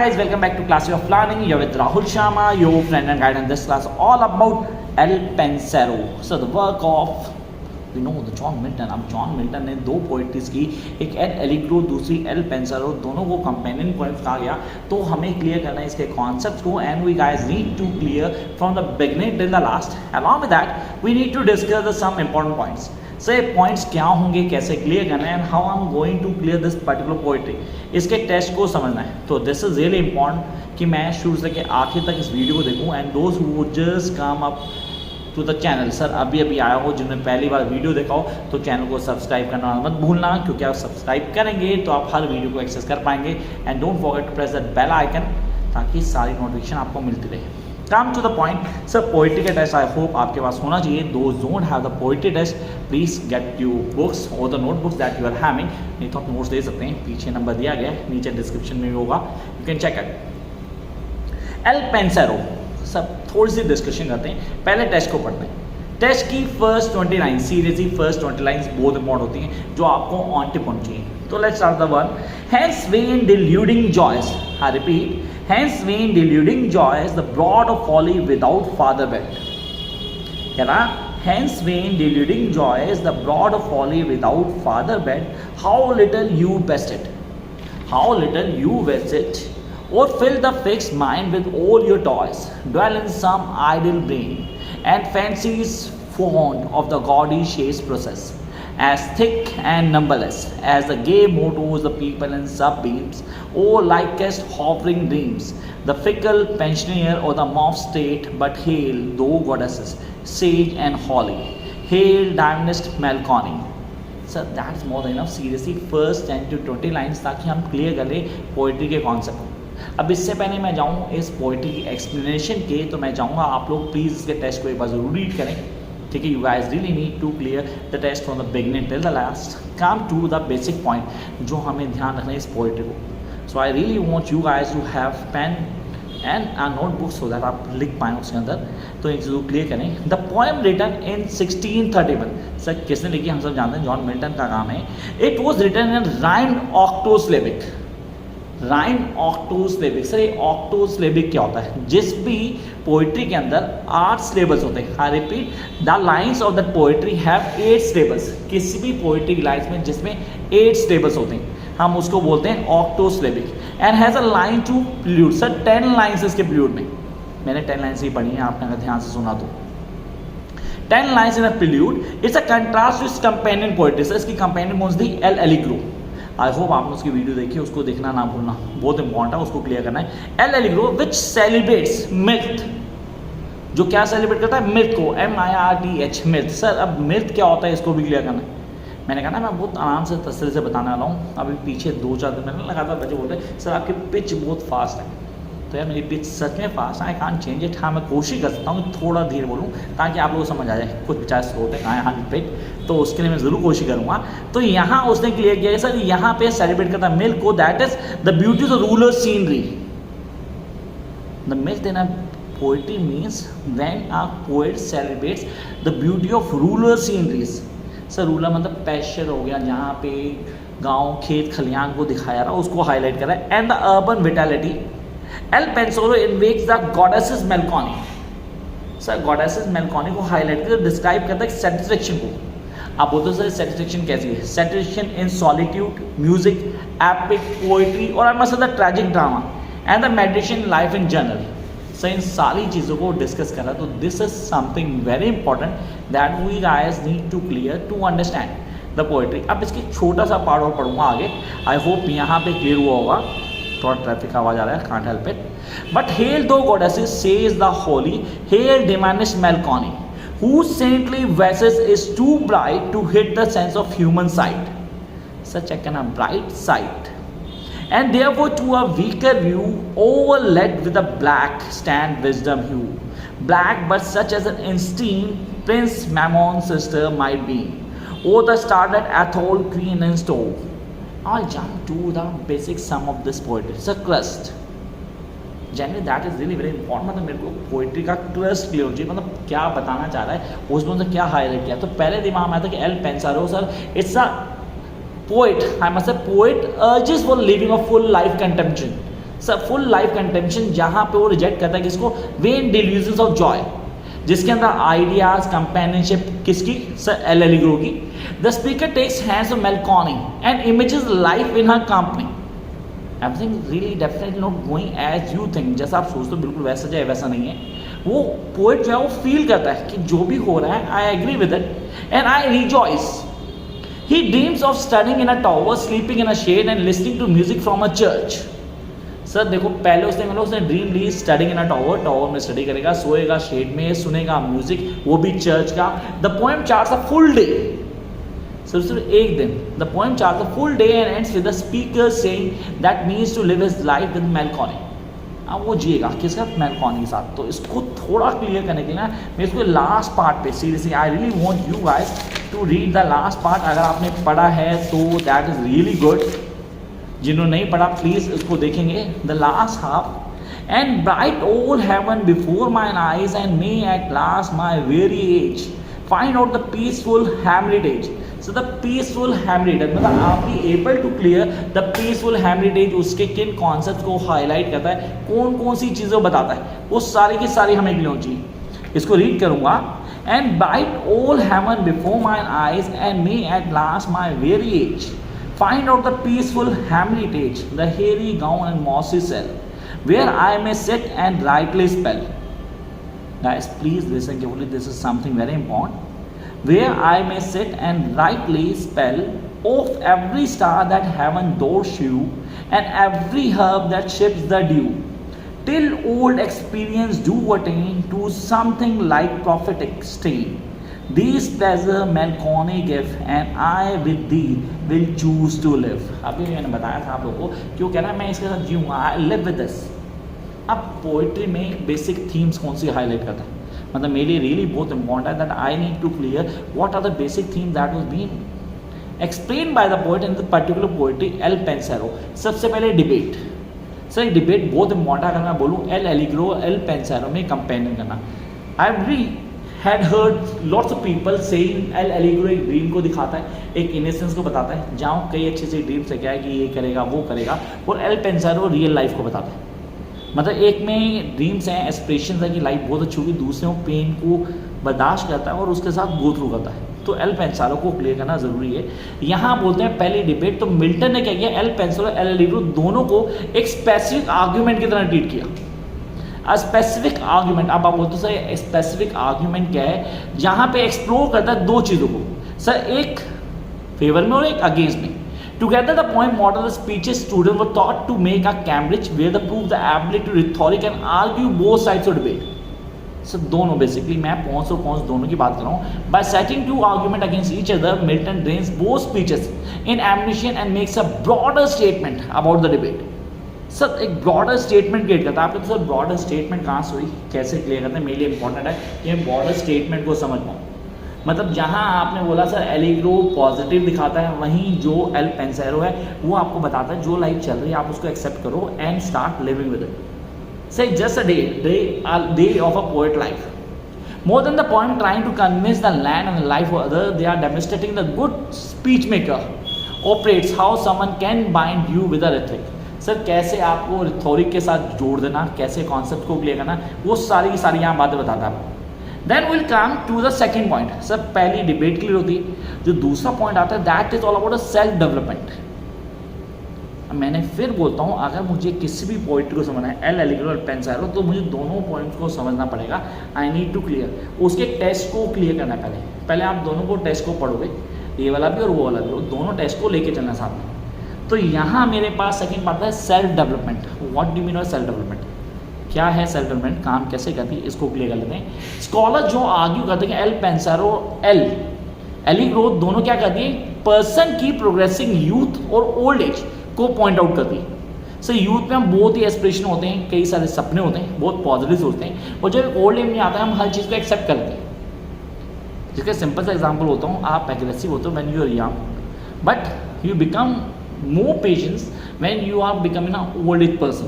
guys, welcome back to Class of Planning. You're with Rahul Sharma, your friend and guide in this class, all about El Pensero. So the work of the John Milton. अब John Milton ने दो poetries की, एक L Allegro, दूसरी L पेंसरो, दोनों को companion poems कहा गया. तो हमें क्लियर करना है इसके कॉन्सेप्ट्स को, and we guys need to clear from the beginning till the last. Along with that we need to discuss the some important points. So ये पॉइंट्स क्या होंगे, कैसे क्लियर करना है, and how I am going to clear this particular poetry. इसके text को समझना है. तो दिस इज रियली इंपॉर्टेंट कि मैं शुरू से लेकर आखिर तक इस वीडियो को देखूँ. And those who just come up to the channel, sir अभी आया हो, जिन्होंने पहली बार वीडियो देखा हो, तो चैनल को सब्सक्राइब करना मत भूलना, क्योंकि आप सब्सक्राइब करेंगे तो आप हर वीडियो को एक्सेस कर पाएंगे. And don't forget to press that bell icon, ताकि सारी नोटिफिकेशन आपको मिलती रहे. Come to the point. Sir poetry का टेस्ट आई होप आपके पास होना चाहिए. Those don't have the poetry text, please get you books और the notebooks that you are having. नहीं तो आप नोट्स दे सकते हैं, पीछे नंबर दिया गया है, नीचे डिस्क्रिप्शन में भी होगा, you can check it. Il Penseroso. सब थोड़ी सी डिस्कशन करते हैं, पहले टेस्ट को पढ़ते हैं. टेस्ट की first 20 line, seriously first 20 lines बहुत इंपॉर्टेंट होती हैं, जो आपको ऑन टिप होनी चाहिए. तो let's start the one. Hence vain deluding joys, I repeat, hence vain deluding joys, the broad of folly without father bed. क्या ना? Hence vain deluding joys, the broad of folly without father bed. How little you best it, how little you best it. Or fill the fixed mind with all your toys, dwell in some idle brain, and fancies fond of the gaudy chase process, as thick and numberless as the gay motors the people in sunbeams, or likest hovering dreams, the fickle pensioner or the moth state. But hail, though goddesses, sage and holy, hail divinest Melchoni. Sir that's more than enough. Seriously first 10 to 20 lines, ताकि हम clear कर ले poetry के concept. अब इससे पहले मैं जाऊँ इस पोइट्री की एक्सप्लेनेशन के, तो मैं चाहूँगा आप लोग प्लीज़ इसके टेस्ट को एक बार ज़रूर रीड करें. ठीक है, you guys really need to clear the text from the beginning till the last. Come to the basic point जो हमें ध्यान रखना है इस पोइट्री को. So I really want you guys to have pen and a notebook, so that आप लिख पाएँ उसके अंदर. तो एक चीज़ क्लियर करें. The poem written in 1631. Sir किसने लिखी हम सब जानते हैं, जॉन मिल्टन का काम है. It was written in rhymed octosyllabic. Rhymed octosyllabic. Sir ये ऑक्टोसिलेबिक क्या होता है? जिस भी पोइट्री के अंदर 8 सिलेबस होते हैं. I repeat, the lines of the poetry have 8 syllabus. किसी भी पोइट्री की लाइन्स में जिसमें 8 सिलेबस होते हैं, हम उसको बोलते हैं octosyllabic. And has a line to prelude. Sir 10 lines इसके प्रिल्यूड में. मैंने 10 लाइन्स ही पढ़ी हैं, आपने अगर ध्यान से सुना तो. 10 lines in a prelude. It's a contrast to companion poetry. Sir इसकी कंपेनियन कौन सी थी? L Allegro. आई होप आपने उसकी वीडियो देखी, उसको देखना ना भूलना, बहुत इंपॉर्टेंट है, उसको क्लियर करना है. एल एलिग्रो विच सेलिब्रेट्स मिथ. जो क्या सेलिब्रेट करता है? मिथ को. MIRTH, myth. सर अब मिथ क्या होता है, इसको भी क्लियर करना है. मैंने कहा ना मैं बहुत आराम से तसल्ली से बताने वाला हूँ. अभी पीछे 2-4 दिन मैंने लगातार बच्चे बोल रहे हैं सर आपकी पिच बहुत फास्ट है. तो यार मेरी पिच सच में fast, I can't change it. हाँ मैं कोशिश कर सकता हूँ कि थोड़ा धीरे बोलूँ, ताकि आप लोगों को समझ आ जाए. कुछ बेचारे स्लो होते हैं यहाँ पिच, तो उसके लिए मैं ज़रूर कोशिश करूँगा. तो यहाँ उसने क्लियर किया है सर, यहाँ पे सेलिब्रेट करता है मिल्क को. That is the beauty of the ruler scenery. The milk in a poetry means when a poet celebrates the beauty of ruler sceneries. Sir ruler मतलब पैश्चर हो गया, जहाँ पे गाँव खेत खलियान को दिखाया रहा, उसको हाईलाइट करा है. And the urban vitality. L पेंसेरो Inverex the goddesses मेलकॉनी. Sir goddesses मेलकॉनी को हाईलाइट कर डिस्क्राइब करता है सेटिस्फेक्शन को. आप बोलते हो सर सेटिस्फेक्शन कैसी है? Satisfaction in solitude, music, epic poetry, और I must say the tragic drama and the meditation life in general. Sir इन सारी चीज़ों को डिस्कस करा. तो this is something very important that we guys need to clear to understand the poetry. अब इसकी छोटा सा पार्ट और पढ़ूंगा आगे. आई होप यहाँ पे क्लियर हुआ होगा. थोड़ा ट्रैफिक आवाज आ रहा है, can't help it. But hail thou goddesses, says the holy, hail divinest मेलकॉनी, whose saintly verses is too bright to hit the sense of human sight. Such a kind of bright sight. And therefore to a weaker view, overlaid with a black, stand wisdom hue. Black but such as an esteemed Prince Mammon's sister might be, or the starlet Athol queen in stove. I'll jump to the basic sum of this poetry. It's a crust. Generally that is really very important. मतलब मेरे को poetry का क्लस्ट clear हो चाहिए, मतलब क्या बताना चाह रहा है, उसमें से क्या हाईलाइट किया. तो पहले दिमाग में आता है कि Il Penseroso sir it's a poet. I must say poet urges for living a full life contemplation. Sir full life contemplation, जहाँ पे वो रिजेक्ट करता है किसको, वेन डिल्यूजन्स ऑफ जॉय, जिसके अंदर आइडियाज कंपेनियनशिप किसकी, सर एल एलिग्रो की। The speaker takes hands of मेलकॉनी and images life in her company, everything really definitely not going as you think, जैसा आप सोचते हो बिल्कुल वैसा जाए वैसा नहीं है। वो पोएट जो है वो फील करता है कि जो भी हो रहा है, I agree with it and I rejoice. He dreams of studying in a tower, sleeping in a shed and listening to music from a church. Sir देखो पहले उसने ड्रीम ली studying in a tower, tower में study करेगा, सोएगा shade में, सुनेगा music, वो भी चर्च का। The poem charts a full day, सिर्फ एक दिन। The poem charts a full day and ends with the speaker saying that means to live his life with मेलकॉनी। अब वो जिएगा किसके साथ, मेलकॉनी के साथ। तो इसको थोड़ा क्लियर करने के लिए ना मैं इसको लास्ट पार्ट पे seriously I really want you guys to read the last part. अगर आपने पढ़ा है तो दैट इज रियली गुड, जिन्होंने नहीं पढ़ा प्लीज इसको देखेंगे। The last half and bright old heaven before mine eyes and may at last my very age find out the peaceful hermitage. So the peaceful hermitage मतलब आप भी able to clear the peaceful hermitage, उसके किन concept को highlight करता है, कौन कौन सी चीज़ें बताता है, वो सारी की सारी हमें क्लियर होनी चाहिए। इसको रीड करूंगा। And bright old heaven before mine eyes and may at last my very age find out the peaceful hermitage, the hairy gown and mossy cell, where I may sit and rightly spell. Guys, please listen carefully. This is something very important. Where I may sit and rightly spell of every star that heaven doors shew, and every herb that ships the dew, till old experience do attain to something like prophetic stain. These pleasure melancholy give and I with thee will choose to live. अभी मैंने बताया था आप लोगों को क्यों कह रहा है मैं इसके साथ जीऊँगा, आई लिव विद दिस। अब पोइट्री में बेसिक थीम्स कौन सी हाईलाइट करता है, मतलब मेरे लिए रियली बहुत इंपॉर्टेंट है that I need to clear what are the basic theme that was been explain by the poet in the particular poetry Il Penseroso. सबसे पहले डिबेट। सर डिबेट बहुत इंपॉर्टेंट, अगर मैं बोलूँ एल एलिग्रो एल पेंसेरो में comparison करना। आई had heard lots of people saying L Allegro एक dream को दिखाता है, एक इनोसेंस को बताता है, जहाँ कई अच्छे से ड्रीम्स है क्या है कि ये करेगा वो करेगा, और एल पेंसेरो रियल लाइफ को बताता है। मतलब एक में ड्रीम्स हैं, एस्पिरेशंस है कि लाइफ बहुत अच्छी होगी, दूसरे में पेन को बर्दाश्त करता है और उसके साथ गो थ्रू करता है। तो एल पेंसेरो को क्लियर करना जरूरी है। यहाँ बोलते हैं पहली डिबेट, तो मिल्टन ने क्या किया, एल पेंसेरो एल एलिग्रो दोनों को एक स्पेसिफिक आर्ग्यूमेंट की तरह ट्रीट किया। स्पेसिफिक आर्ग्यूमेंट, अब आप बोलते हो सर स्पेसिफिक आर्ग्यूमेंट क्या है, जहाँ पे एक्सप्लोर करता है दो चीज़ों को, सर एक फेवर में और एक अगेंस्ट में। Together the poem model speeches student were taught to make a Cambridge where the prove the ability to rhetoric and argue both sides of debate. Sir दोनों बेसिकली मैं पॉइंट्स और cons दोनों की बात कर रहा हूँ। By setting two argument against each other Milton drains both speeches in ambition and makes a broader statement about the debate. Sir एक ब्रॉडर स्टेटमेंट क्रिएट करता है। आपको तो सर ब्रॉडर स्टेटमेंट कहाँ से हुई, कैसे क्लियर करते हैं, मेरे लिए इंपॉर्टेंट है कि मैं ब्रॉडर स्टेटमेंट को समझ पाऊँ। मतलब जहाँ आपने बोला सर एलिग्रो पॉजिटिव दिखाता है, वहीं जो एल पेंसेरो है वो आपको बताता है जो लाइफ चल रही है आप उसको एक्सेप्ट करो and start living with it. Sir just a day of a poet life. More than the poem trying to convince the land and the life of others, they are demonstrating the good speech maker operates, how someone can bind you with a rhetoric. Sir कैसे आपको रिथोरिक के साथ जोड़ देना, कैसे concept को clear करना, वो सारी की सारी यहाँ बातें बताता है आपको। Then will come to the second point. Sir पहली डिबेट क्लियर होती है, जो दूसरा पॉइंट आता है that is all about a self development. मैंने फिर बोलता हूँ अगर मुझे किसी भी पोइट्री को समझना है एल एलिग्रो और पेंसेरो, तो मुझे दोनों पॉइंट्स को समझना पड़ेगा। आई नीड टू क्लियर उसके टेस्ट को क्लियर करना है। पहले आप दोनों को टेस्ट को पढ़ोगे, ये वाला भी और वो वाला भी, दोनों टेस्ट को लेके चलना साथ में। तो यहाँ मेरे पास सेकंड पार्ट है self development. What do mean by self development, क्या है सेल्फ डेवलपमेंट, काम कैसे करती है, इसको क्लियर कर लेते हैं। स्कॉलर जो आर्ग्यू करते हैं एल पेंसेरो एल एलिग्रो दोनों क्या करती है, पर्सन की प्रोग्रेसिंग यूथ और ओल्ड एज को पॉइंट आउट करती है। सर यूथ में हम बहुत ही एस्पिरेशन होते हैं, कई सारे सपने होते हैं, बहुत पॉजिटिव सोचते हैं, और जब ओल्ड एज में आता है हम हर चीज़ को एक्सेप्ट करते हैं। जिसका सिंपल सा एग्जाम्पल होता हूँ, आप एग्रेसिव होते हो when you are young, but you become more patience when you are becoming a old age person.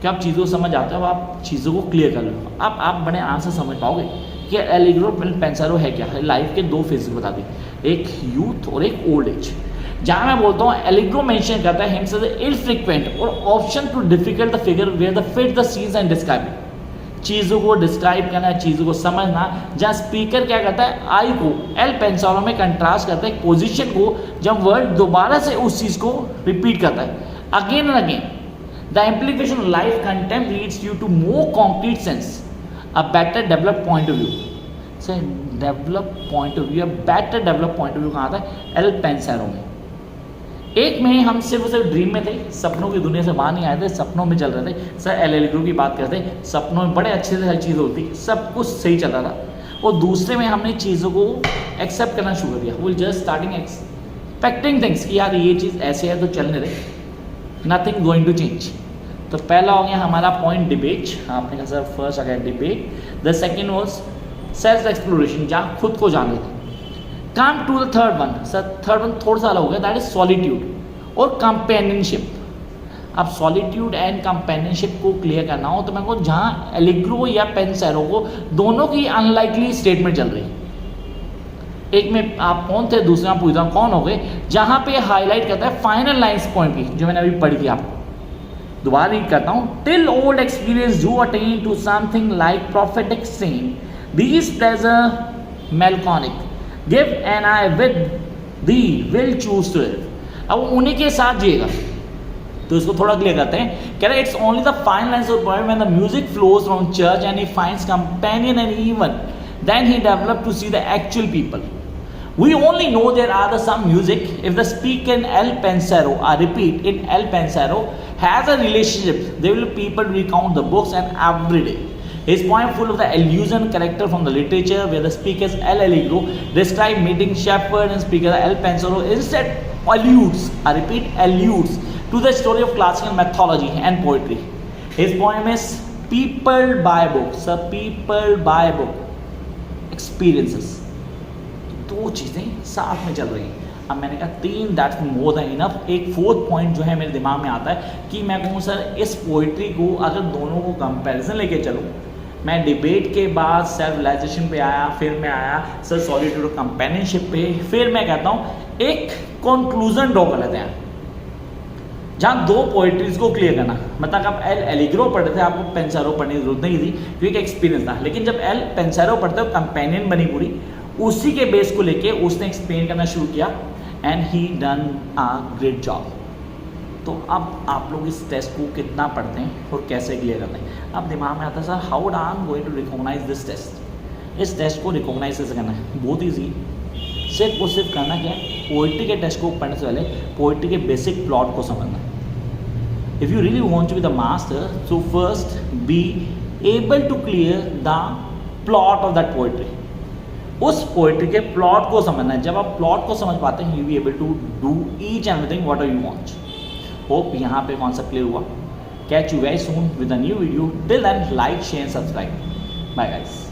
कि आप चीज़ों को समझ आते हो, आप चीज़ों को क्लियर कर लो, अब आप बड़े आराम से समझ पाओगे कि एलिग्रो पेंसेरो है क्या है। लाइफ के दो फेजेस बता दी, एक यूथ और एक ओल्ड एज। जहाँ मैं बोलता हूँ एलिग्रो मेंशन करता है हिम्स एज इल फ्रिक्वेंट और option to difficult the figure where the fit the scenes and describe चीज़ों को डिस्क्राइब करना, चीज़ों को समझना, जहाँ स्पीकर क्या करता है आई को एल पेंसारो में कंट्रास्ट करता है एक पोजीशन को, जब वर्ड दोबारा से उस चीज़ को रिपीट करता है again and again. The implication of life content leads you to more concrete sense, a better develop point of view. Say develop point of view, better develop point of view कहाँ आता है L पेंसारो में. एक में हम सिर्फ dream में थे, सपनों की दुनिया से बाहर नहीं आए थे, सपनों में चल रहे थे. सर एल एलिग्रो की बात करते, सपनों में बड़े अच्छे से हर चीज़ होती, सब कुछ सही चल रहा था. और दूसरे में हमने चीज़ों को एक्सेप्ट करना शुरू कर दिया. वो जस्ट स्टार्टिंग एक्सपेक्टिंग थिंग्स कि यार ये चीज़ ऐसे है तो चलने दे, नथिंग गोइंग टू चेंज. तो पहला हो गया हमारा पॉइंट डिबेट. आपने कहा सर फर्स्ट आ गया debate. The second was self exploration, जहाँ खुद को जान लेते. Come to the third one. Sir third one थोड़ा सा अलग हो गया, दैट इज सॉलिट्यूड और कंपेनियनशिप. अब सॉलिट्यूड एंड कंपेनियनशिप को क्लियर करना हो तो मैं कहूँ जहाँ एलिग्रो या पेंसारो को दोनों की अनलाइकली स्टेटमेंट चल रही. एक में आप कौन थे, दूसरे में पूछता हूँ कौन हो गए, जहाँ पे हाईलाइट करता है फाइनल लाइन्स पॉइंट की जो मैंने अभी पढ़ी थी आपको. दोबारा रीड करता हूँ. Till old experience do attain to something like prophetic sane, these pleasure melancholic give and I with thee will choose to live. अब उन्हीं के साथ जिएगा. तो इसको थोड़ा क्लियर करते हैं. कह रहे it's only the fine lines of word when the music flows from church and he finds companion and even then he develop to see the actual people. We only know there are the some music if the speaker in El Pensero, I repeat, in El Pensero has a relationship. There will be people recount the books and every day. His poem full of the allusion character from the literature where the speakers El Allegro describe meeting shepherd and speaker El Pensero instead alludes, I repeat, alludes to the story of classical mythology and poetry. His poem is People by Book. So people by book experiences. दो चीज़ें साथ में चल रही हैं. अब मैंने कहा तीन, दैट्स मोर देन इनफ. एक फोर्थ पॉइंट जो है मेरे दिमाग में आता है कि मैं कहूँ सर इस पोइट्री को अगर दोनों को कंपैरिजन लेके चलूँ, मैं डिबेट के बाद सेल्फ रियलाइजेशन पे आया, फिर मैं आया सर सॉलिट्यूड और कंपेनियनशिप पे, फिर मैं कहता हूँ एक कंक्लूजन ड्रॉ कर लेते हैं जहाँ दो पोइट्रीज को क्लियर करना. मतलब आप एल एलिग्रो पढ़ते थे आपको पेंसारो पढ़ने की जरूरत नहीं थी क्योंकि एक एक्सपीरियंस था. लेकिन जब एल पेंसारो पढ़ते हो कंपेनियन बनी पूरी, उसी के बेस को लेके उसने एक्सप्लेन करना शुरू किया and he done a great job. तो अब आप लोग इस टेस्ट को कितना पढ़ते हैं और कैसे क्लियर करते हैं. अब दिमाग में आता है sir how I am going to recognise this test. इस टेस्ट को रिकॉग्नाइज कैसे करना है, बहुत ईजी. सिर्फ और सिर्फ करना क्या है, पोइट्री के टेस्ट को पढ़ने से पहले पोइट्री के बेसिक प्लॉट को समझना. If you really want to be the master, so first be able to clear the plot of that poetry. उस पोइट्री के प्लॉट को समझना है. जब आप प्लॉट को समझ पाते हैं, you be able to do each and everything what you want. Hope यहाँ पे कॉन्सेप्ट क्लियर हुआ. Catch you very soon with a new video. Till then like share subscribe. Bye guys.